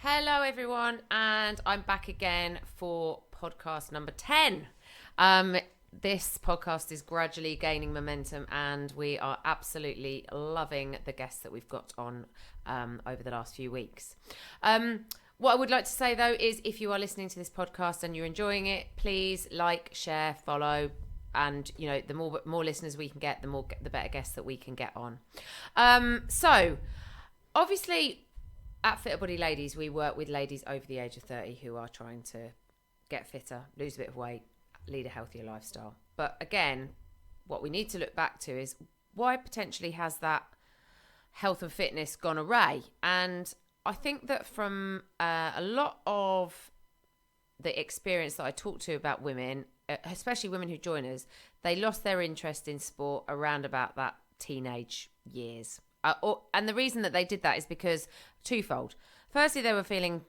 Hello everyone, and I'm back again for podcast number 10. This podcast is gradually gaining momentum and we are absolutely loving the guests that we've got on over the last few weeks. What I would like to say though is if you are listening to this podcast and you're enjoying it, please like, share, follow, and you know, the more listeners we can get, the better guests that we can get on. So obviously at Fitter Body Ladies, we work with ladies over the age of 30 who are trying to get fitter, lose a bit of weight, lead a healthier lifestyle. But again, what we need to look back to is why potentially has that health and fitness gone awry? And I think that from a lot of the experience that I talk to about women, especially women who join us, they lost their interest in sport around about that teenage years. And the reason that they did that is because twofold. Firstly, they were feeling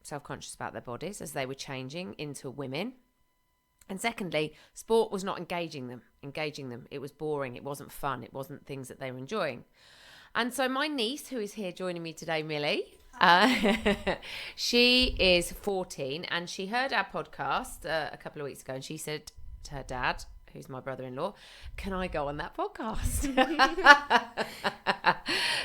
self-conscious about their bodies as they were changing into women. And secondly, sport was not engaging them. It was boring. It wasn't fun. It wasn't things that they were enjoying. And so my niece, who is here joining me today, Millie, she is 14 and she heard our podcast a couple of weeks ago and she said to her dad, who's my brother-in-law, can I go on that podcast?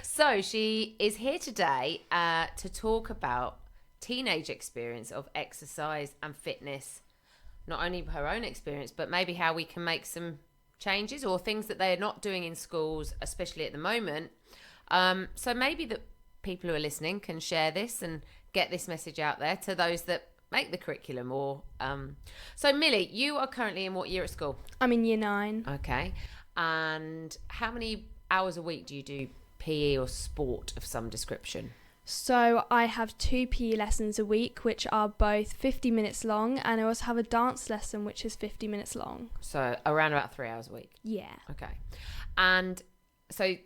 So she is here today to talk about teenage experience of exercise and fitness, not only her own experience, but maybe how we can make some changes or things that they're not doing in schools, especially at the moment. So maybe that people who are listening can share this and get this message out there to those that make the curriculum or so Millie, you are currently in what year at school? I'm in year 9. Okay. And how many hours a week do you do PE or sport of some description? So I have 2 PE lessons a week, which are both 50 minutes long, and I also have a dance lesson, which is 50 minutes long. So around about 3 hours a week? Yeah. Okay. And so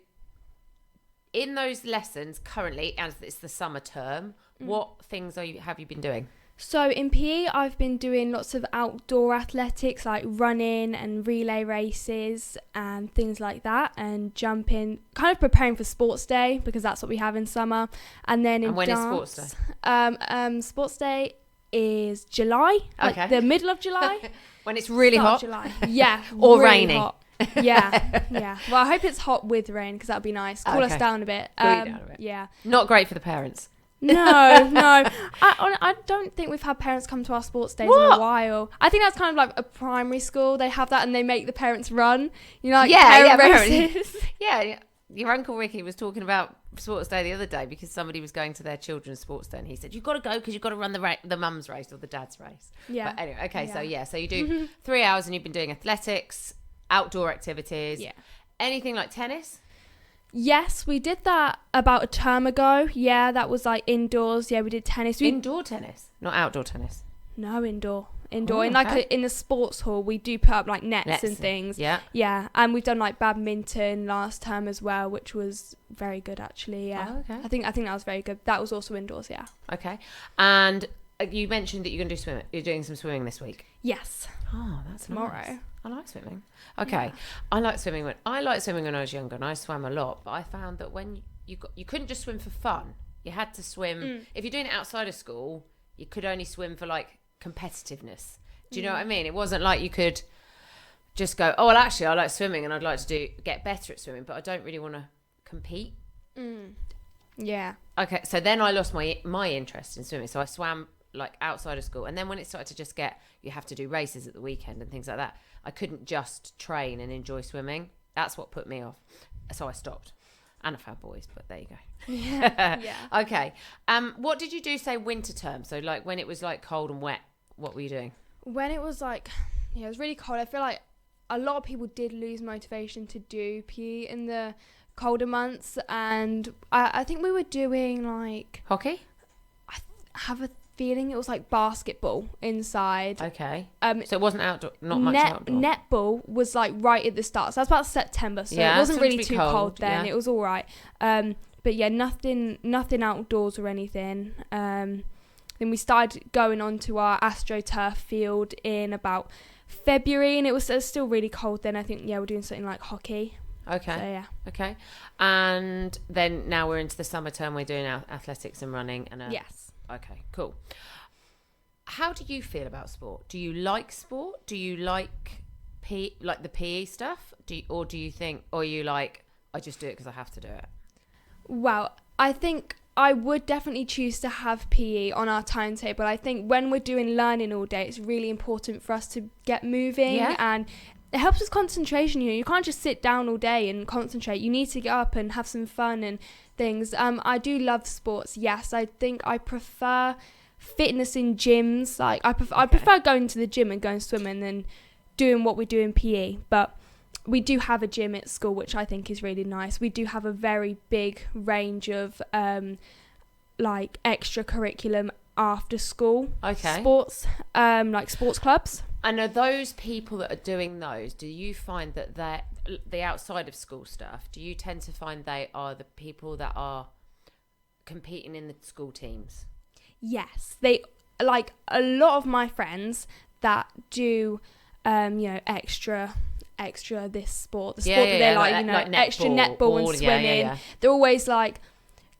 in those lessons currently, as it's the summer term, what things have you been doing? So in PE, I've been doing lots of outdoor athletics like running and relay races and things like that, and jumping, kind of preparing for sports day because that's what we have in summer. And then in when dance, is sports day? Sports day is July, like the middle of July. When it's really hot? July. Yeah. Or really rainy? Hot. Yeah. Well, I hope it's hot with rain because that'd be nice. Cool us down a bit. Cool you down a bit. Yeah. Not great for the parents. No. I don't think we've had parents come to our sports days in a while. I think that's kind of like a primary school. They have that and they make the parents run. You know, like parent races. Yeah. Your Uncle Ricky was talking about sports day the other day because somebody was going to their children's sports day and he said, you've got to go because you've got to run the mum's race or the dad's race. Yeah. But anyway, okay, so you do 3 hours and you've been doing athletics, outdoor activities. Yeah. Anything like tennis? Yes, we did that about a term ago. Yeah, that was like indoors. Yeah, we did tennis. Indoor tennis, not outdoor tennis? No, indoor. Oh, In the sports hall, we do put up like nets and things. Yeah. Yeah, and we've done like badminton last term as well, which was very good actually. Yeah. Oh, okay. I think that was very good. That was also indoors. Yeah. Okay. And you mentioned that you're going to do swimming. You're doing some swimming this week. Yes. Oh, that's tomorrow. Nice. I like swimming. Okay. Yeah. I liked swimming when I was younger and I swam a lot, but I found that when you couldn't just swim for fun. You had to swim. If you're doing it outside of school, you could only swim for like competitiveness. Do you know what I mean? It wasn't like you could just go, oh, well, actually, I like swimming and I'd like to get better at swimming, but I don't really want to compete. Yeah. Okay. So then I lost my interest in swimming. So I swam like outside of school. And then when it started to just you have to do races at the weekend and things like that, I couldn't just train and enjoy swimming. That's what put me off. So I stopped. And I found boys, but there you go. Yeah. Okay. What did you do, say, winter term? So like when it was like cold and wet, what were you doing? When it was like, it was really cold. I feel like a lot of people did lose motivation to do PE in the colder months. And I think we were doing like... Hockey? I have a feeling it was like basketball inside. Okay. So it wasn't outdoor, not much outdoor. Netball was like right at the start. So that's about September. So it wasn't really too cold then. Yeah. It was all right. But yeah, nothing outdoors or anything. Then we started going on to our AstroTurf field in about February, and it was still really cold then. I think, we're doing something like hockey. Okay. So, yeah. Okay. And then now we're into the summer term. We're doing our athletics and running. And yes. Okay, cool. How do you feel about sport? Do you like sport? Do you like the PE stuff? Or do you think, or you like, I just do it because I have to do it? Well, I think I would definitely choose to have PE on our timetable. I think when we're doing learning all day, it's really important for us to get moving, and it helps with concentration. You can't just sit down all day and concentrate. You need to get up and have some fun and things. I do love sports. Yes, I think I prefer fitness in gyms. Like I prefer going to the gym and going swimming than doing what we do in PE. But we do have a gym at school, which I think is really nice. We do have a very big range of like extracurriculum after school sports, like sports clubs. And are those people that are doing those, do you find that they're the outside of school stuff, do you tend to find they are the people that are competing in the school teams? Yes, they, like a lot of my friends that do extra this sport, the sport that they're like netball, extra netball and swimming. They're always like,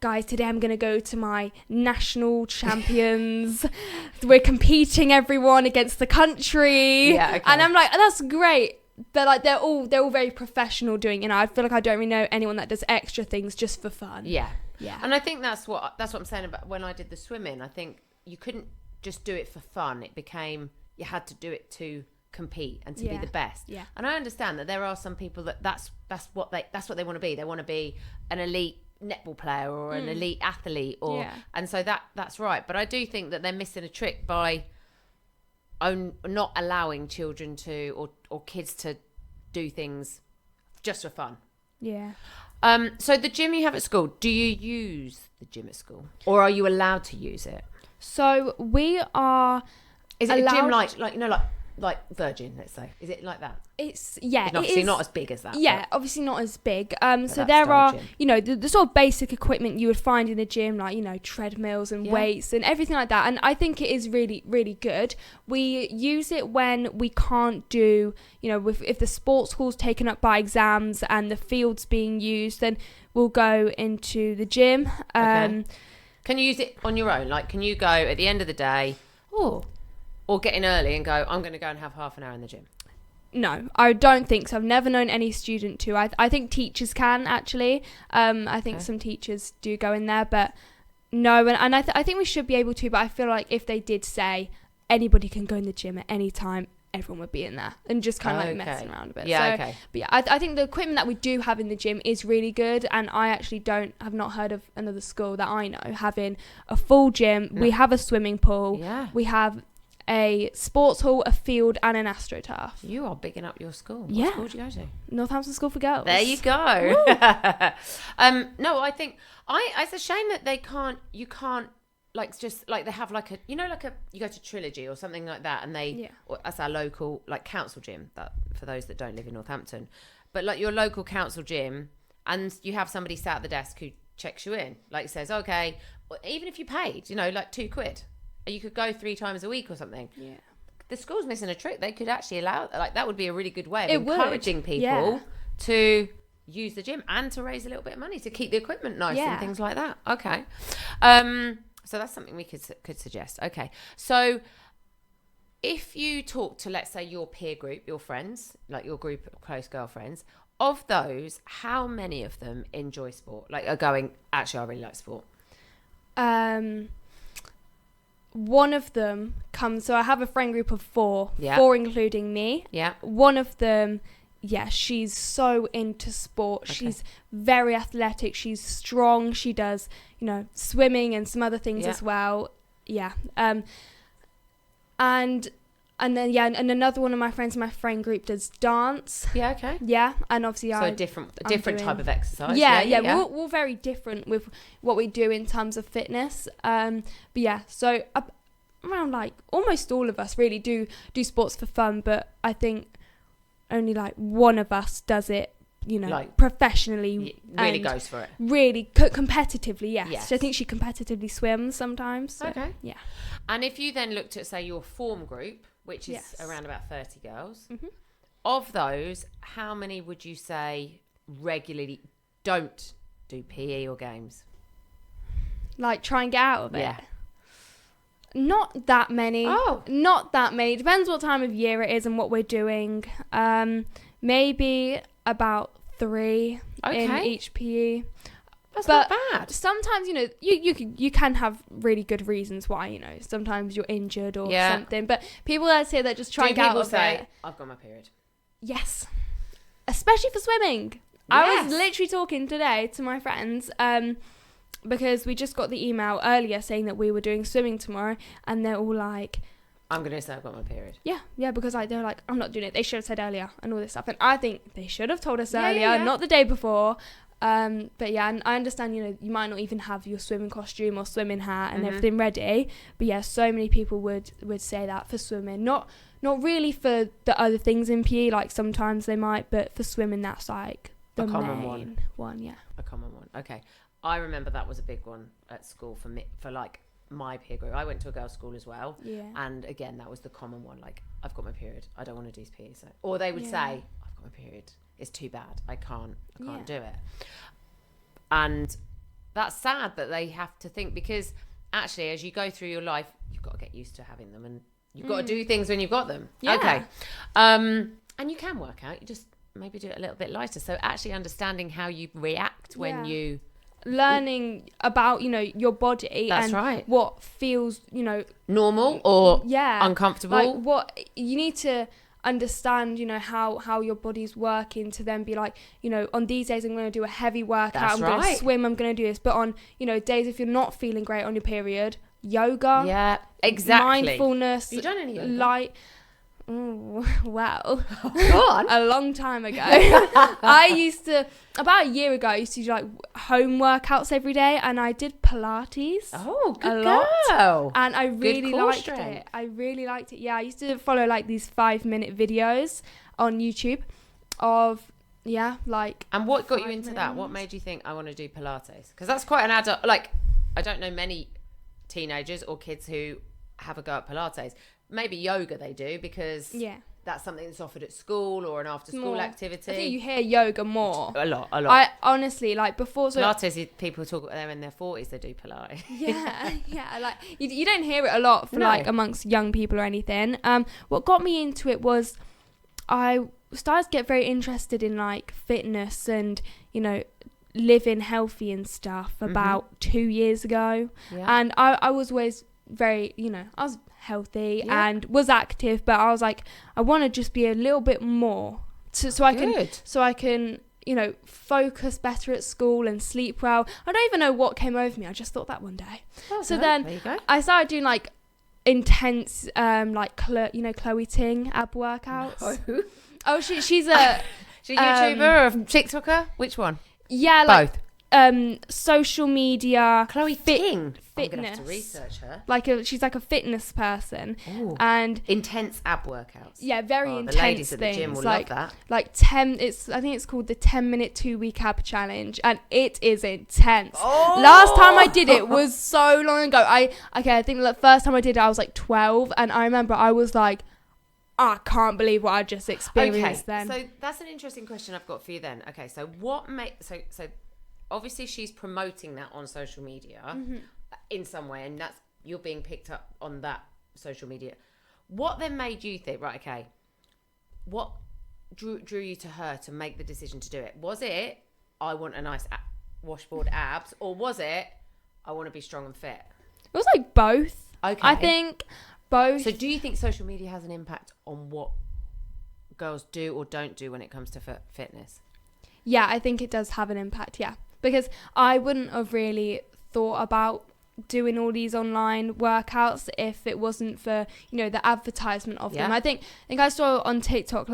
guys, today I'm going to go to my national champions. We're competing everyone against the country. And I'm like, that's great. But like they're all very professional doing it. I feel like I don't really know anyone that does extra things just for fun. Yeah. And I think that's what I'm saying about when I did the swimming. I think you couldn't just do it for fun. It became, you had to do it to compete and to be the best. And I understand that there are some people that's what they want to be. They want to be an elite netball player or an elite athlete, and so that's right. But I do think that they're missing a trick by not allowing children to or kids to do things just for fun. So the gym you have at school, do you use the gym at school, or are you allowed to use it? So we are. Is it a gym like Virgin, let's say? Is it like that? It's obviously not as big as that. Obviously not as big. So there are the sort of basic equipment you would find in the gym, like treadmills and weights and everything like that. And I think it is really, really good. We use it when we can't do, if the sports hall's taken up by exams and the field's being used, then we'll go into the gym. Can you use it on your own? Like, can you go at the end of the day? Or get in early and go, I'm going to go and have half an hour in the gym? No, I don't think so. I've never known any student to. I think teachers can, actually. I think some teachers do go in there, but no. And I think we should be able to, but I feel like if they did say anybody can go in the gym at any time, everyone would be in there and just kind of like messing around a bit. But I think the equipment that we do have in the gym is really good, and I actually have not heard of another school that I know having a full gym. No. We have a swimming pool. We have a sports hall, a field, and an AstroTurf. You are bigging up your school. What school do you go to? Northampton School for Girls. There you go. No, I think it's a shame that you can't like just like they have like a you go to Trilogy or something like that, and that's our local like council gym, that for those that don't live in Northampton, but like your local council gym, and you have somebody sat at the desk who checks you in, like says, okay, even if you paid like £2, you could go 3 times a week or something. The school's missing a trick. They could actually allow, like, that would be a really good way of encouraging people to use the gym and to raise a little bit of money to keep the equipment nice and things like that. Okay. So that's something we could suggest. Okay. So if you talk to, let's say, your peer group, your friends, like your group of close girlfriends, of those, how many of them enjoy sport? Like are going, actually, I really like sport. One of them comes, so I have a friend group of 4, 4 including me. One of them, she's so into sport. Okay. She's very athletic. She's strong. She does, swimming and some other things as well. And then and another one of my friends in my friend group does dance. And obviously so a different type of exercise. We're all very different with what we do in terms of fitness. So around like almost all of us really do sports for fun, but I think only like one of us does it like professionally, really goes for it, really competitively. Yes. So I think she competitively swims sometimes. So, and if you then looked at, say, your form group, which is around about 30 girls, of those, how many would you say regularly don't do PE or games? Like try and get out of it? Not that many. Oh. Not that many. Depends what time of year it is and what we're doing. Maybe about 3 in each PE. That's not bad. Sometimes, you can have really good reasons why, sometimes you're injured or something. But people that say that just try and get out of it. I've got my period. Yes. Especially for swimming. Yes. I was literally talking today to my friends because we just got the email earlier saying that we were doing swimming tomorrow, and they're all like, I'm going to say I've got my period. Yeah, because they're like, I'm not doing it. They should have said earlier and all this stuff. And I think they should have told us earlier, not the day before. But yeah, and I understand, you might not even have your swimming costume or swimming hat and everything ready. But yeah, so many people would say that for swimming. Not really for the other things in PE, like sometimes they might, but for swimming, that's like the common main one. Yeah. A common one. Okay. I remember that was a big one at school for me, for like my peer group. I went to a girls' school as well. Yeah. And again, that was the common one. Like, I've got my period. I don't want to do PE. So. Or they would say, I've got my period. It's too bad. I can't do it. And that's sad that they have to think, because actually, as you go through your life, you've got to get used to having them, and you've got to do things when you've got them. Yeah. Okay. And you can work out. You just maybe do it a little bit lighter. So actually understanding how you react when you... Learning about, your body. That's and right. what feels, normal or uncomfortable. Like what you need to understand, how your body's working to then be like, on these days I'm going to do a heavy workout. I'm going to swim. I'm going to do this. But on, days if you're not feeling great on your period, yoga. Yeah, exactly. Mindfulness. Have you done any yoga? Light. Ooh, well, go on. A long time ago. About a year ago, I used to do like home workouts every day, and I did Pilates. Oh, good girl. And I really liked it. Yeah, I used to follow like these 5-minute videos on YouTube of, like. And what got you into that? What made you think I want to do Pilates? Because that's quite an adult, like, I don't know many teenagers or kids who have a go at Pilates. Maybe yoga they do, because that's something that's offered at school or an after-school activity. I think you hear yoga more. A lot. I honestly, like, before... So Pilates, people talk, they're in their 40s, they do Pilates. Yeah, like, you don't hear it a lot for, like, amongst young people or anything. What got me into it was I started to get very interested in, like, fitness and, living healthy and stuff about 2 years ago. Yeah. And I was always very, I was healthy and was active, but I was like, I want to just be a little bit more so I can focus better at school and sleep well. I don't even know what came over me. I just thought that one day. Then I started doing like intense like Chloe Ting ab workouts. No. Oh, she's a she's a YouTuber or a TikToker? Which one? Yeah, like both. Social media. Chloe Ting. Fitness. I'm gonna have to research her. She's like a fitness person. Ooh. And intense ab workouts. Yeah, very intense. The ladies at the things. gym will love that. Like 10. I think it's called the 10-minute 2-week ab challenge, and it is intense. Oh. Last time I did it was so long ago. I think the first time I did it I was like 12, and I remember I was like, I can't believe what I just experienced then. So that's an interesting question I've got for you then. Okay, so what so obviously she's promoting that on social media in some way, and that's, you're being picked up on that social media. What then made you think, right, okay, what drew you to her to make the decision to do it? Was it, I want a nice washboard abs, or was it, I want to be strong and fit? It was like both. Okay. I think both. So do you think social media has an impact on what girls do or don't do when it comes to fitness? Yeah, I think it does have an impact, yeah. Because I wouldn't have really thought about doing all these online workouts if it wasn't for, the advertisement of them. I think I saw on TikTok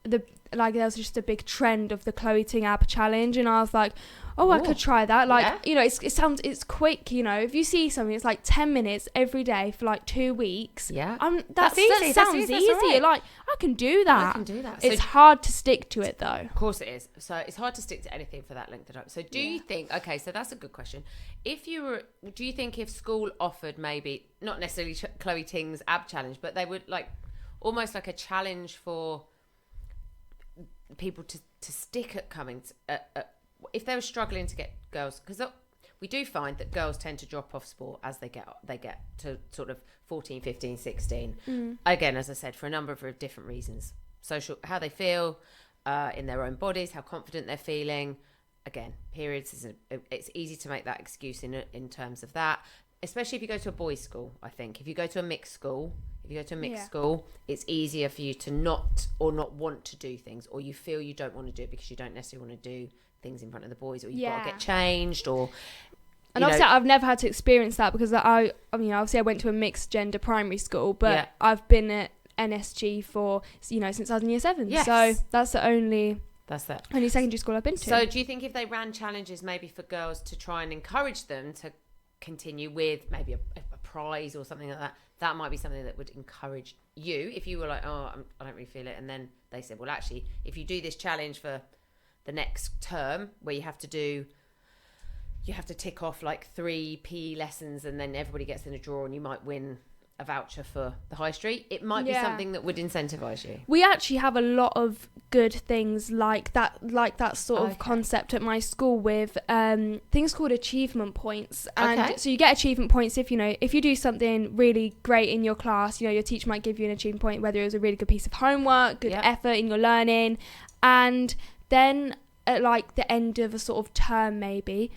there was just a big trend of the Chloe Ting ab challenge, and I was like, oh, I could try that. It's quick, if you see something, it's like 10 minutes every day for like 2 weeks. Yeah. That sounds easy. Right. Like, I can do that. It's hard to stick to it, though. Of course it is. So it's hard to stick to anything for that length of time. So do you think, okay, so that's a good question. Do you think if school offered maybe, not necessarily Chloe Ting's ab challenge, but they would like, almost like a challenge for people to stick at coming to, if they were struggling to get girls, because we do find that girls tend to drop off sport as they get to sort of 14, 15, 16. Again, as I said, for a number of different reasons. Social, how they feel in their own bodies, how confident they're feeling. Again, periods it's easy to make that excuse in terms of that, especially if you go to a boys' school. I think if you go to a mixed school, it's easier for you to not want to do things, or you feel you don't want to do it because you don't necessarily want to do things in front of the boys, or you've got to get changed, or. And obviously, I've never had to experience that because I mean, obviously, I went to a mixed gender primary school, but I've been at NSG for since I was in year 7. Yes. So that's the only secondary school I've been to. So do you think if they ran challenges maybe for girls to try and encourage them to continue with maybe a prize or something like that, that might be something that would encourage you if you were like, I don't really feel it, and then they said, well, actually, if you do this challenge for the next term where you have to tick off like 3 PE lessons and then everybody gets in a draw and you might win a voucher for the high street, it might be something that would incentivize you. We actually have a lot of good things like that sort of concept at my school with things called achievement points, and so you get achievement points if you do something really great in your class. Your teacher might give you an achievement point, whether it was a really good piece of homework, good effort in your learning, and then at like the end of a sort of term maybe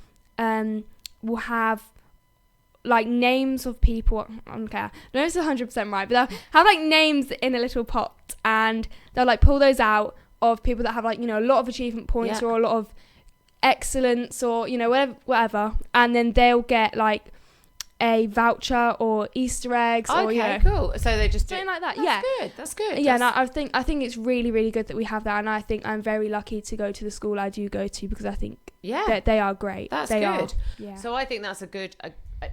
we'll have like names of people. Okay, no, it's 100% right, but they'll have like names in a little pot, and they'll like pull those out of people that have like a lot of achievement points or a lot of excellence or whatever, and then they'll get like a voucher or Easter eggs. Cool. So they just something like that. That's good. Yeah, and I think it's really, really good that we have that, and I think I'm very lucky to go to the school I do go to because I think that they are great. That's good. Yeah. So I think that's a good.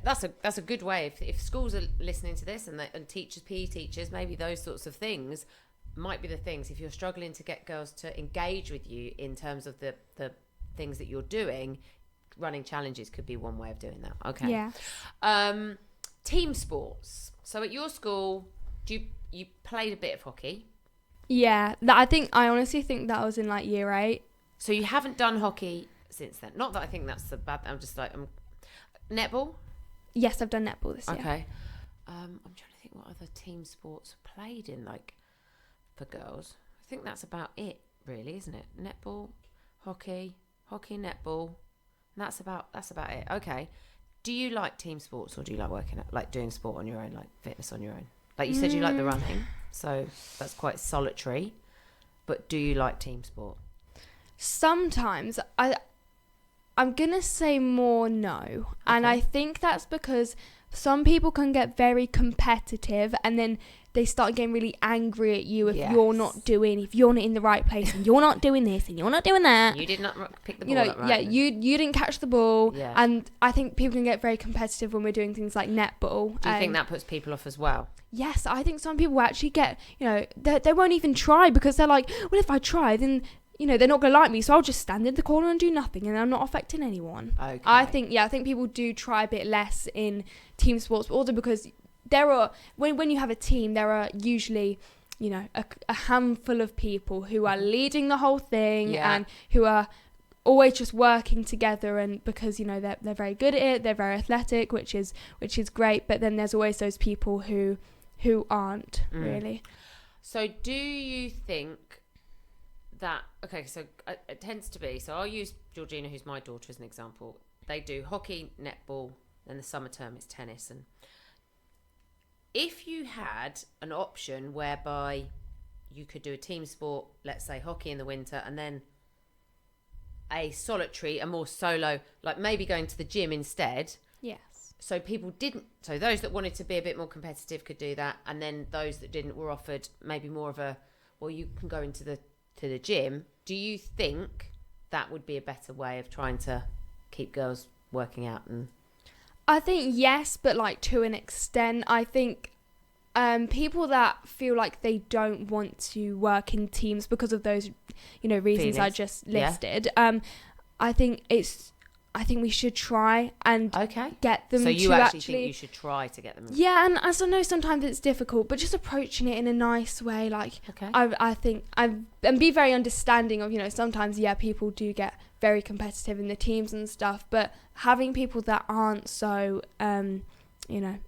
That's a good way if schools are listening to this and teachers, PE teachers, maybe those sorts of things might be the things. If you're struggling to get girls to engage with you in terms of the things that you're doing, running challenges could be one way of doing that. Okay. Yeah. Team sports. So at your school, you played a bit of hockey? Yeah, I honestly think that was in like year 8. So you haven't done hockey since then? Not that I think that's the bad. Netball. Yes, I've done netball this year. Okay. I'm trying to think what other team sports are played in, like, for girls. I think that's about it, really, isn't it? Netball, hockey, netball. And that's about it. Okay. Do you like team sports, or do you like doing sport on your own, like fitness on your own? Like you said, you like the running, so that's quite solitary. But do you like team sport? Sometimes I'm going to say more no. Okay. And I think that's because some people can get very competitive and then they start getting really angry at you if you're not in the right place and you're not doing this and you're not doing that. You did not pick the ball up right. Yeah, you didn't catch the ball. Yeah. And I think people can get very competitive when we're doing things like netball. Do you think that puts people off as well? Yes, I think some people actually get, they won't even try because they're like, well, if I try, then they're not going to like me, so I'll just stand in the corner and do nothing, and I'm not affecting anyone. Okay. I think people do try a bit less in team sports, but also because there are, when you have a team, there are usually, a handful of people who are leading the whole thing and who are always just working together, and because, they're very good at it, they're very athletic, which is great, but then there's always those people who aren't really. So do you think that, so it tends to be, so I'll use Georgina, who's my daughter, as an example. They do hockey, netball, then the summer term is tennis. And if you had an option whereby you could do a team sport, let's say hockey in the winter, and then a more solo, like maybe going to the gym instead. Yes. So those that wanted to be a bit more competitive could do that, and then those that didn't were offered maybe more of you can go into the gym. Do you think that would be a better way of trying to keep girls working out? And I think yes, but like to an extent. I think people that feel like they don't want to work in teams because of those reasons I just listed, I think I think we should try and get them. So you actually think you should try to get them? Yeah, and as I know, sometimes it's difficult, but just approaching it in a nice way, like I think and be very understanding of, you know, sometimes people do get very competitive in the teams and stuff, but having people that aren't so you know,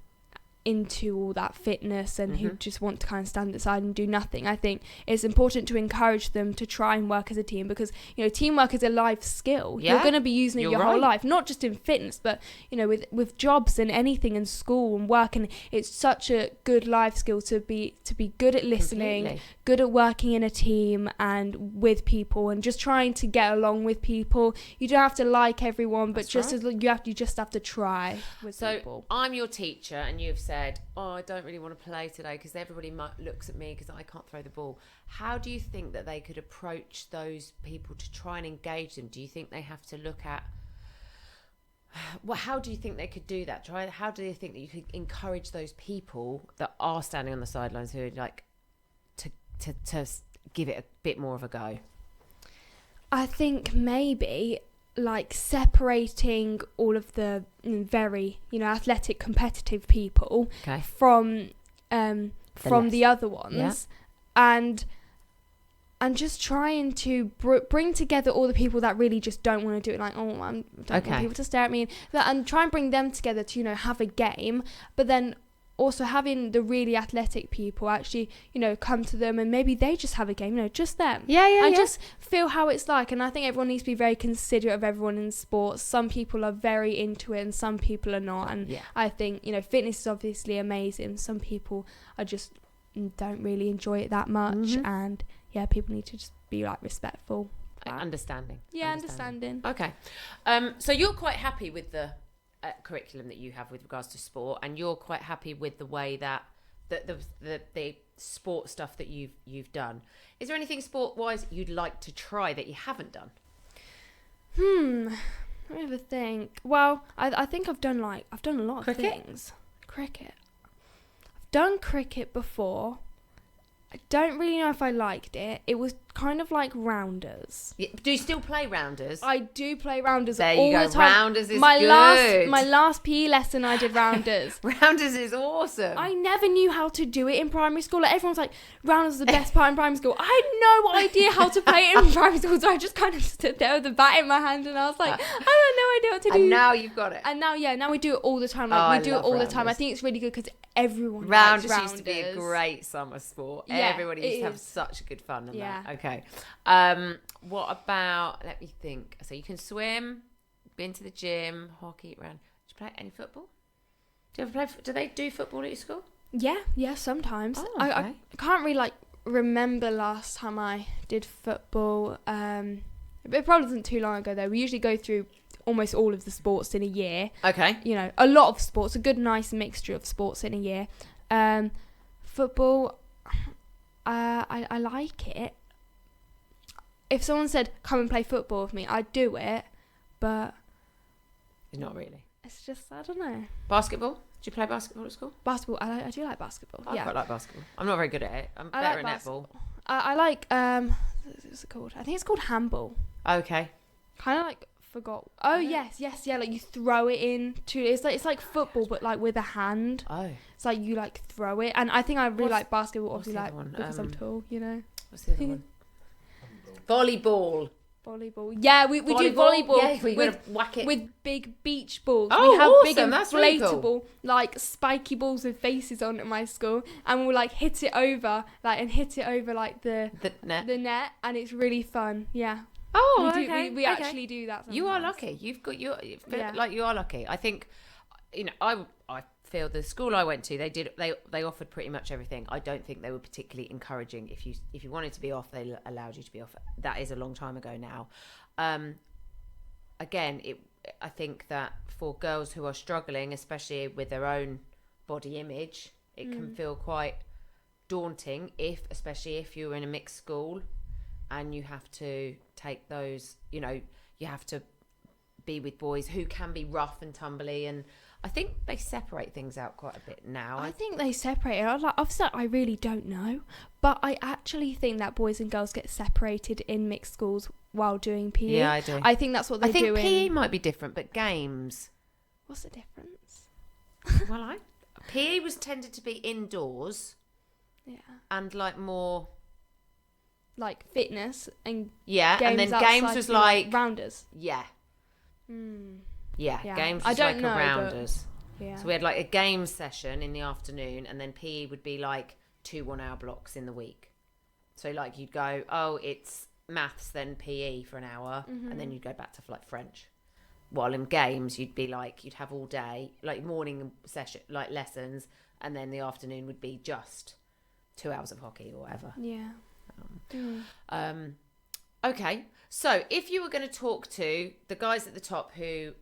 into all that fitness and who just want to kind of stand aside and do nothing, I think it's important to encourage them to try and work as a team, because, you know, teamwork is a life skill. You're going to be using it your whole life, not just in fitness, but, you know, with jobs and anything in school and work. And it's such a good life skill to be good at listening, good at working in a team and with people, and just trying to get along with people. You don't have to like everyone, but you just have to try with people. So I'm your teacher, and you've said, I don't really want to play today because everybody looks at me because I can't throw the ball. How do you think that they could approach those people to try and engage them? Do you think they have to look at, well, how do you think they could do that? How do you think that you could encourage those people that are standing on the sidelines who are like to give it a bit more of a go? I think maybe like separating all of the very, you know, athletic competitive people from the other ones, and just trying to bring together all the people that really just don't want to do it, like, I don't want people to stare at me, and try and bring them together to, you know, have a game, but then also having the really athletic people actually, you know, come to them and maybe they just have a game, you know, just them. And just feel how it's like. And I think everyone needs to be very considerate of everyone in sports. Some people are very into it and some people are not. And I think, you know, fitness is obviously amazing. Some people are just don't really enjoy it that much. And people need to just be like respectful. Understanding. Understanding. Okay. So you're quite happy with the curriculum that you have with regards to sport, and you're quite happy with the way that the sport stuff that you've done. Is there anything sport wise you'd like to try that you haven't done? Let me have a think. Well, I think I've done a lot of things. Cricket. I've done cricket before. I don't really know if I liked it. It was kind of like rounders. Do you still play rounders? I do play rounders there all you go. the time. Rounders is good. My last PE lesson I did rounders. Rounders is awesome. I never knew how to do it in primary school. Like, everyone's like, rounders is the best part in primary school. I had no idea how to play it in primary school, so I just kind of stood there with the bat in my hand and I was like, I have no idea what to do. And now you've got it. And now we do it all the time. Like, we do it all the time. I think it's really good because everyone rounders likes rounders. Used to be a great summer sport. Everybody used to have such a good fun in that. Okay. What about, let me think. So you can swim, been to the gym, hockey, run. Do you play any football? Do they do football at your school? Yeah, sometimes. Oh, okay. I can't really remember last time I did football. It probably wasn't too long ago though. We usually go through almost all of the sports in a year. Okay. You know, a lot of sports, a good nice mixture of sports in a year. Football, I like it. If someone said, come and play football with me, I'd do it, but not really. It's just, I don't know. Basketball? Do you play basketball at school? Basketball, I do like basketball. I quite like basketball. I'm not very good at it. I'm better at netball. I like, what's it called? I think it's called handball. Okay. Kind of like, forgot. Oh, yes, like you throw it in to, it's like football, but like with a hand. Oh. It's like you like throw it. And I think I really like basketball, obviously, like, because I'm tall, you know. What's the other one? Volleyball. Yeah, we do volleyball. Yeah, we gotta whack it with big beach balls. Oh, we have awesome. Big That's really cool. like spiky balls with faces on at my school, and we'll like hit it over like the net, and it's really fun. Yeah. Oh, we actually do that sometimes. You are lucky. You are lucky. I think, you know, I feel the school I went to, they offered pretty much everything. I don't think they were particularly encouraging. If you wanted to be off, they allowed you to be off. That is a long time ago now. Again, I think that for girls who are struggling, especially with their own body image, it can feel quite daunting, especially if you're in a mixed school and you have to take those, you know, you have to be with boys who can be rough and tumbly, and I think they separate things out quite a bit now. I think they separate it. Obviously, I really don't know, but I actually think that boys and girls get separated in mixed schools while doing PE. Yeah, I do. I think that's what they do. I think PE might be different, but games. What's the difference? Well, PE was tended to be indoors. Yeah. And like more. Like fitness and games and then games was like rounders. Yeah. Yeah, Yeah. games was like a rounders. Yeah. So we had like a game session in the afternoon, and then PE would be like 2 1-hour blocks in the week. So like you'd go, it's maths, then PE for an hour, and then you'd go back to like French. While in games, you'd be like, you'd have all day, like morning session, like lessons, and then the afternoon would be just 2 hours of hockey or whatever. Yeah. Okay, so if you were going to talk to the guys at the top who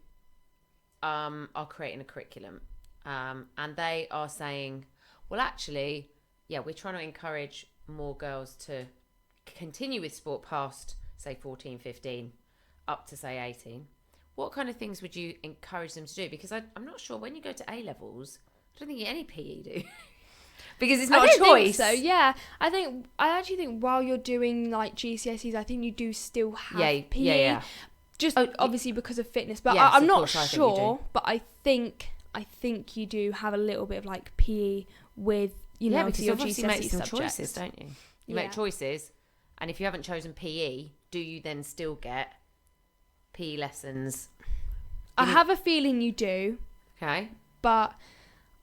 are creating a curriculum, and they are saying, well, actually, we're trying to encourage more girls to continue with sport past, say, 14, 15, up to, say, 18. What kind of things would you encourage them to do? Because I'm not sure, when you go to A-levels, I don't think any PE do. Because it's not a choice. So yeah, I actually think while you're doing like GCSEs, I think you do still have PE. Yeah. Just obviously because of fitness, but yes, I'm not sure. But I think you do have a little bit of like PE with because your obviously GCSE make some subjects. Choices, don't you? You make choices, and if you haven't chosen PE, do you then still get PE lessons? I have a feeling you do. Okay, but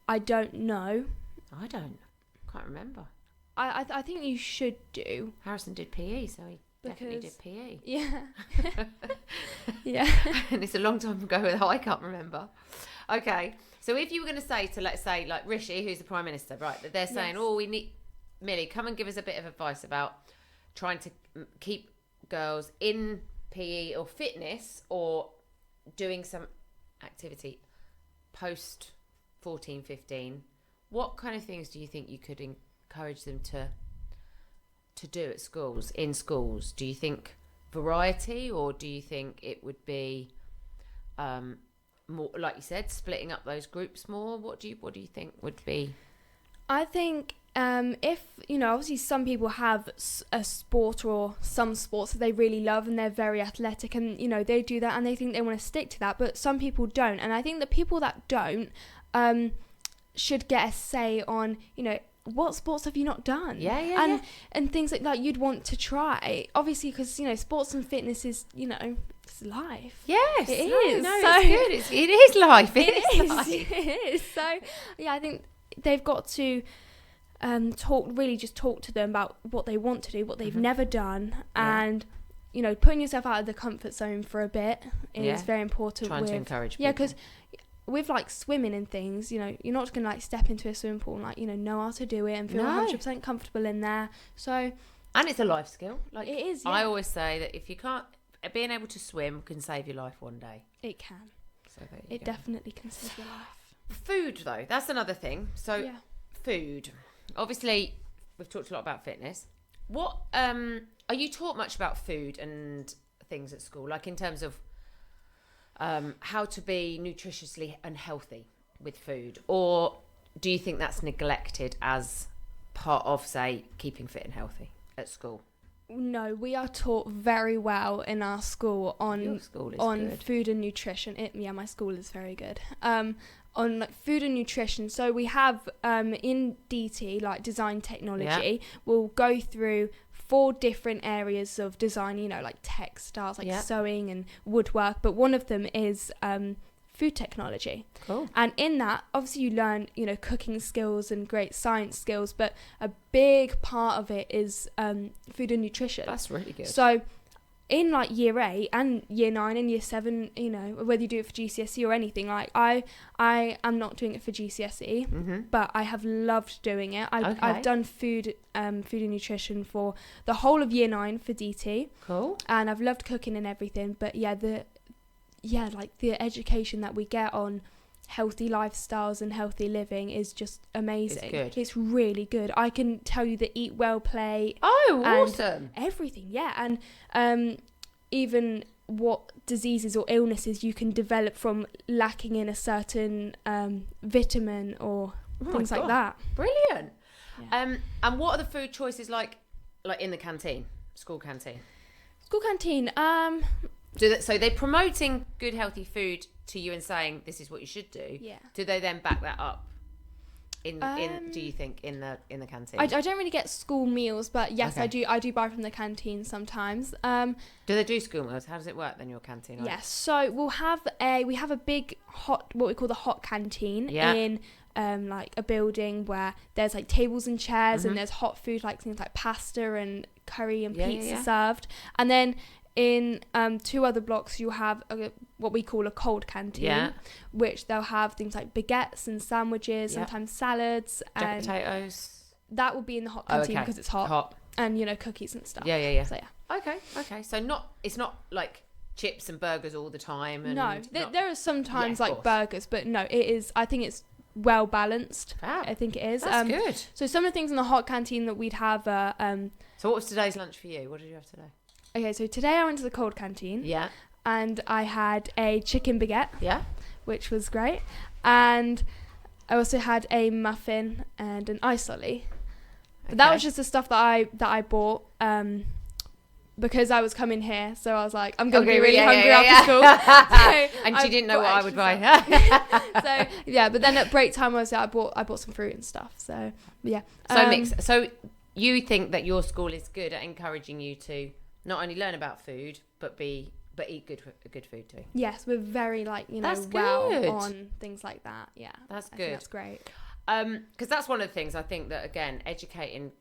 I don't know. I can't remember. I think you should do. Harrison did PE, so he definitely did PE. Yeah. Yeah. And it's a long time ago that I can't remember. Okay, so if you were going to say to, let's say, like Rishi, who's the Prime Minister, right, that they're saying, we need, Millie, come and give us a bit of advice about trying to keep girls in PE or fitness or doing some activity post 14, 15. What kind of things do you think you could encourage them to do at schools, in schools? Do you think variety, or do you think it would be more, like you said, splitting up those groups more? What do you think would be? I think if, obviously some people have a sport or some sports that they really love and they're very athletic and, they do that and they think they want to stick to that, but some people don't. And I think the people that don't should get a say on, what sports have you not done? And things like that you'd want to try. Obviously, because, sports and fitness is, it's life. Yes. It is. No, so, it's good. It is life. It is life. It is. So, yeah, I think they've got to talk to them about what they want to do, what they've never done, and putting yourself out of the comfort zone for a bit is very important. Trying to encourage people. because with like swimming and things, you're not gonna like step into a swimming pool and like know how to do it and feel 100% comfortable in there. So, and it's a life skill. Like it is. Yeah. I always say that if you can't, being able to swim can save your life one day. It can. So there you it go. definitely can save your life. Food though, that's another thing. So food. Obviously, we've talked a lot about fitness. What are you taught much about food and things at school, like in terms of how to be nutritiously and healthy with food, or do you think that's neglected as part of, say, keeping fit and healthy at school? No, we are taught very well in our school on good. Food and nutrition. My school is very good. On like food and nutrition. So we have in DT, like design technology, we'll go through 4 different areas of design, like textiles, like sewing and woodwork, but one of them is food technology. Cool. And in that, obviously you learn, cooking skills and great science skills, but a big part of it is food and nutrition. That's really good. So in like year 8 and year 9 and year 7, whether you do it for GCSE or anything, like I am not doing it for GCSE, but I have loved doing it. I've done food and nutrition for the whole of year 9 for DT. Cool. And I've loved cooking and everything, but the education that we get on healthy lifestyles and healthy living is just amazing. It's good. It's really good. I can tell you the Eat Well plate. Oh, awesome. Everything, yeah. And even what diseases or illnesses you can develop from lacking in a certain vitamin or things like that. Brilliant. Yeah. And what are the food choices like in the canteen, school canteen? School canteen. So they're promoting good, healthy food to you and saying this is what you should do. Yeah. Do they then back that up? Do you think in the canteen? I don't really get school meals, but yes, Okay. I do buy from the canteen sometimes. Do they do school meals? How does it work then, your canteen? Yes, so we have a big what we call the hot canteen in like a building where there's like tables and chairs and there's hot food like things like pasta and curry and pizza served, and then in 2 other blocks you have what we call a cold canteen, which they'll have things like baguettes and sandwiches, sometimes salads, jack potatoes. That will be in the hot canteen because it's hot, and cookies and stuff. So Okay. So it's not like chips and burgers all the time. And no, there are sometimes like burgers, but no, it is. I think it's well balanced. Fab. I think it is. That's good. So some of the things in the hot canteen that we'd have. So what was today's lunch for you? What did you have today? Okay, so today I went to the cold canteen. Yeah. And I had a chicken baguette. Yeah. Which was great, and I also had a muffin and an ice lolly. But that was just the stuff that I bought because I was coming here, so I was like, I'm going to be really hungry after school. So and she didn't know what I would buy. So but then at break time I bought some fruit and stuff. So yeah. So you think that your school is good at encouraging you to not only learn about food but eat good food too? Yes, we're very that's well good. On things like that. Yeah, that's good. Think that's great. Because that's one of the things I think that, again, educating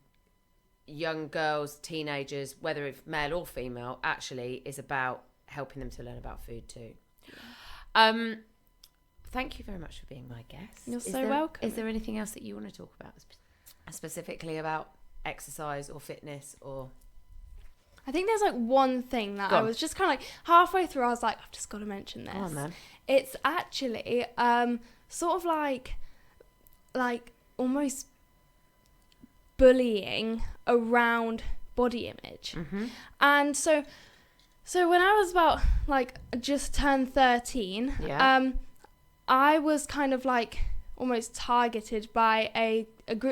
young girls, teenagers, whether it's male or female, actually is about helping them to learn about food too. Yeah. Thank you very much for being my guest. You're so welcome. Is there anything else that you want to talk about specifically about exercise or fitness or? I think there's one thing that I was just kind of halfway through. I was like, I've just got to mention this. Come on, man. It's actually sort of like almost bullying around body image. And so when I was about just turned 13, I was kind of almost targeted by a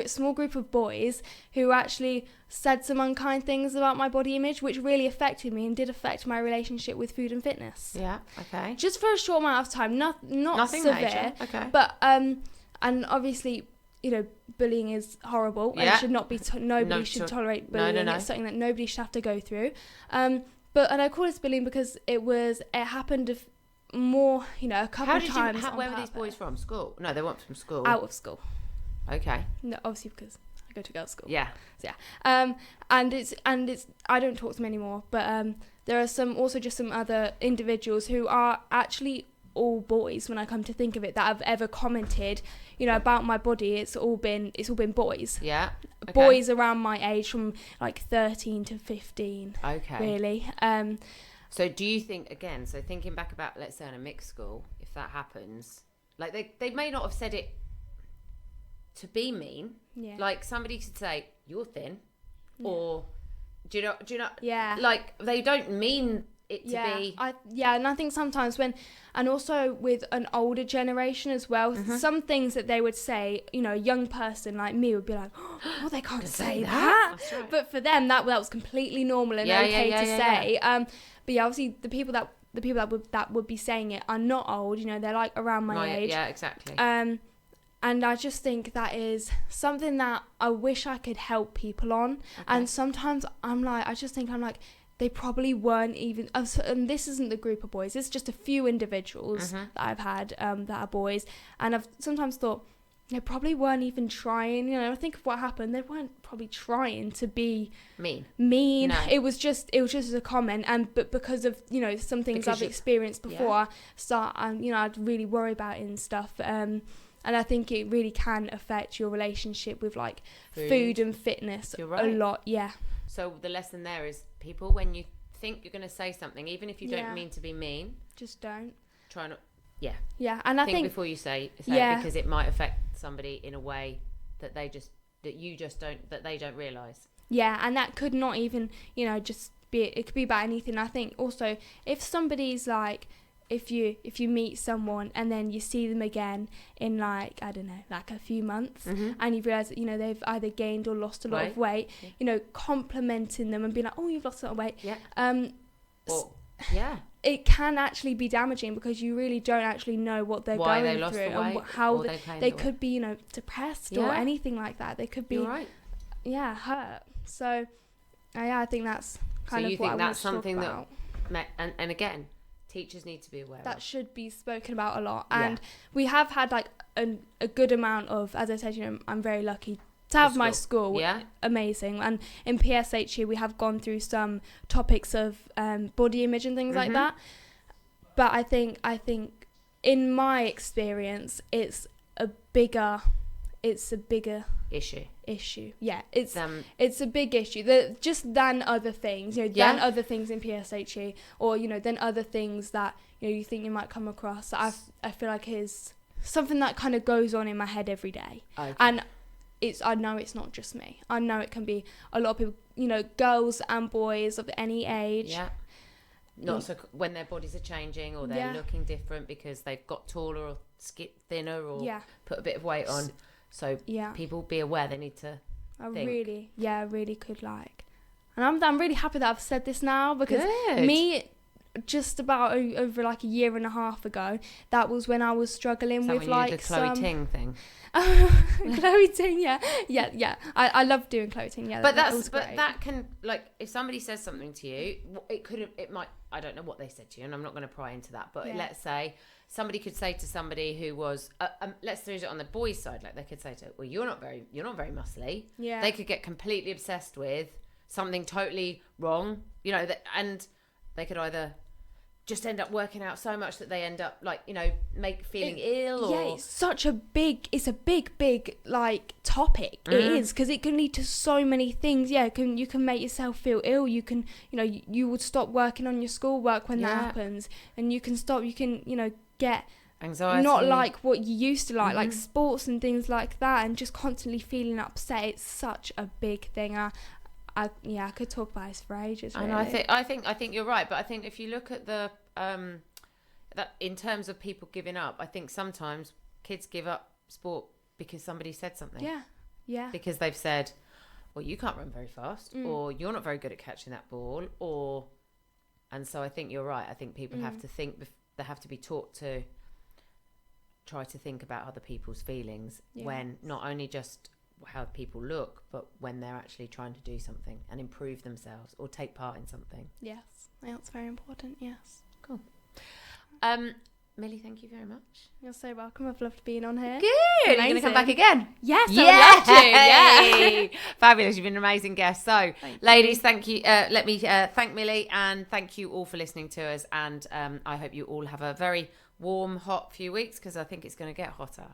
small group of boys who actually said some unkind things about my body image, which really affected me and did affect my relationship with food and fitness. Yeah, okay. Just for a short amount of time, nothing severe. Major. Okay. But and obviously, bullying is horrible and should not be. Nobody should tolerate bullying. No. It's something that nobody should have to go through. And I call this bullying because it happened more, a couple of times. Where were these boys from? School? No, they weren't from school. Out of school. Okay. No, obviously because I go to girls' school. Yeah. So yeah. And it's I don't talk to them anymore, but there are some other individuals who are actually all boys when I come to think of it that have ever commented, about my body. It's all been boys. Yeah. Okay. Boys around my age from 13 to 15. Okay. Really. So do you think, again, thinking back about, let's say, in a mixed school, if that happens, they may not have said it to be mean. Yeah. Somebody could say, you're thin, or do you know? Yeah. They don't mean it to be. And I think sometimes and also with an older generation as well, some things that they would say, a young person like me would be like, oh, they can't say that. That's right. But for them, that was completely normal and okay to say. But yeah, obviously the people that would be saying it are not old. They're around my age. Yeah, exactly. And I just think that is something that I wish I could help people on. Okay. And sometimes I just think they probably weren't even. And this isn't the group of boys. It's just a few individuals that I've had that are boys, and I've sometimes thought they probably weren't even trying. I think of what happened. They weren't probably trying to be mean. No. It was just a comment, but because of some things I've experienced before, I'd really worry about it and stuff. And I think it really can affect your relationship with food and fitness a lot. Yeah. So the lesson there is, people, when you think you're going to say something, even if you don't mean to be mean, just don't. Try not. Yeah. Yeah, and I think before you say it, because it might affect somebody in a way that they don't realise. Yeah, and that could not even just be. It could be about anything. I think also if somebody's if you meet someone and then you see them again in I don't know, a few months, and you realise that they've either gained or lost a lot of weight, complimenting them and being like, oh, you've lost a lot of weight, it can actually be damaging because you really don't actually know what they're going through and how they could be, depressed or anything like that. They could be, hurt. So, I think that's kind of what I want to talk about. So you think that's something that, and again, teachers need to be aware that should be spoken about a lot. And we have had like a good amount of, as I said, I'm very lucky to have my school. Amazing. And in PSHE we have gone through some topics of body image and things like that. But I think in my experience it's a bigger issue. Yeah, it's a big issue than other things, than other things in PSHE, or than other things that you think you might come across. That I feel like is something that kind of goes on in my head every day. Okay. And I know it's not just me. I know it can be a lot of people, girls and boys of any age. Yeah. Not so when their bodies are changing or they're looking different because they've got taller or thinner or put a bit of weight on. So people be aware they need to think. I really could like. And I'm really happy that I've said this now because me, just about over like a year and a half ago, that was when I was struggling with like the Chloe Ting thing. Chloe Ting, yeah. I love doing Chloe Ting, But that can, like, if somebody says something to you, it might, I don't know what they said to you, and I'm not going to pry into that. But let's say somebody could say to somebody who was, let's use it on the boys' side, like they could say to, well, you're not very muscly. Yeah. They could get completely obsessed with something totally wrong, and they could either just end up working out so much that they end up feeling ill. It's a big like topic. It is, because it can lead to so many things. You can make yourself feel ill. You can you would stop working on your schoolwork when that happens, and you can get anxiety, not like what you used to like sports and things like that, and just constantly feeling upset. It's such a big thing. I could talk about this for ages. Really. And I think you're right, but I think if you look at the that in terms of people giving up, I think sometimes kids give up sport because somebody said something. Yeah. Because they've said, well, you can't run very fast, or you're not very good at catching that ball, and so I think you're right. I think people have to think. They have to be taught to try to think about other people's feelings when not only just how people look, but when they're actually trying to do something and improve themselves or take part in something. Yes, that's very important. Yes. Cool. Millie, thank you very much. You're so welcome. I've loved being on here. Good. Are you going to come back again? Yes, I would love to. Fabulous. You've been an amazing guest. So, ladies, thank you. Let me thank Millie, and thank you all for listening to us. And I hope you all have a very warm, hot few weeks, because I think it's going to get hotter.